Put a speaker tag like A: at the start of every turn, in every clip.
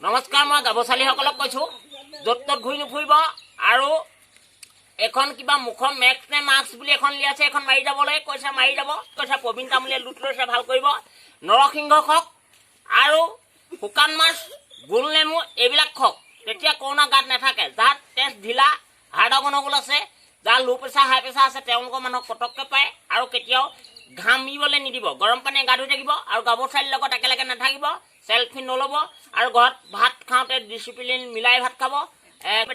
A: নমস্কাৰ, মই গাভচালীসকলক কৈছোঁ, য'ত ত'ত ঘূৰি নুফুৰিব আৰু এখন কিবা মুখৰ মেক্স নে মাস্ক বুলি এখন লিয়াইছে, এখন মাৰি যাবলৈ কৈছে, মাৰি যাব কৈছে। প্ৰবীণ তামুলীয়ে লুট লৈছে, ভাল কৰিব। নৰসিংহ খওক আৰু শুকান মাছ, গোল নেমু এইবিলাক খওক, তেতিয়া কৰোণা গাত নাথাকে। যাৰ তেজ ঢিলা, হাৰ্টৰ গণ্ডগোল আছে, যাৰ ল' প্ৰেছাৰ হাই প্ৰেছাৰ আছে, তেওঁলোকৰ মানুহক পটককৈ পায় আৰু কেতিয়াও ঘামিবলৈ নিদিব। গৰম পানীয়ে গা ধুই থাকিব আৰু গাভচালীৰ লগত একেলগে নাথাকিব, চেল্ফি নল'ব আৰু ঘৰত ভাত খাওঁতে ডিচিপ্লিন মিলাই ভাত খাব।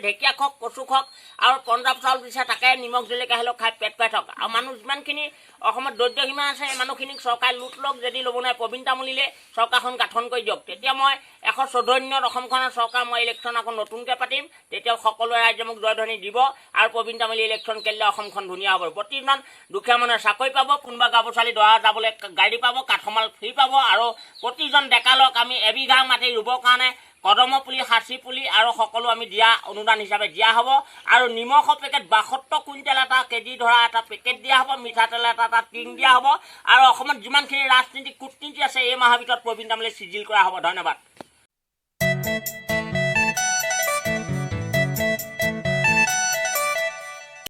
A: ঢেকীয়া খওক, কচু খওক আৰু পঞ্জাৱ চাউল দিছে, তাকে নিমখ জলকীয়া হ'লেও খাই পেট পাই থওক। আৰু মানুহ যিমানখিনি অসমত দৰিদ্ৰ সীমা আছে, এই মানুহখিনিক চৰকাৰে লুট লওক। যদি ল'ব নোৱাৰে, প্ৰবীণ তামুলীলে চৰকাৰখন গাঠন কৰি দিয়ক। তেতিয়া মই 114 দিনত অসমখনৰ চৰকাৰ মই ইলেকশ্যন আকৌ নতুনকৈ পাতিম। তেতিয়া সকলোৱে ৰাইজে মোক জয়ধ্বনি দিব আৰু প্ৰবীণ তামুলী ইলেকশ্যন খেলিলে অসমখন ধুনীয়া হ'ব। প্ৰতিজন দুখীয়া মানুহে চাকৰি পাব, কোনোবা গাভচালী দৰা যাবলৈ গাড়ী পাব, কাঠমাল ফ্ৰী পাব আৰু প্ৰতিজন ডেকালক আমি এবিঘা মাটি ৰুবৰ কাৰণে কদম পুলি, সাঁচি পুলি আৰু সকলো আমি দিয়া অনুদান হিচাপে দিয়া হ'ব। আৰু নিমখৰ পেকেট 72 কুইণ্টেল এটা কেজি ধৰা এটা পেকেট দিয়া হ'ব, মিঠাতেল এটা টিং দিয়া হ'ব। আৰু অসমত যিমানখিনি ৰাজনীতিক কূটনীতি আছে, এই মাহৰ ভিতৰত প্ৰবীণ তামুলী চিজিল কৰা হ'ব। ধন্যবাদ।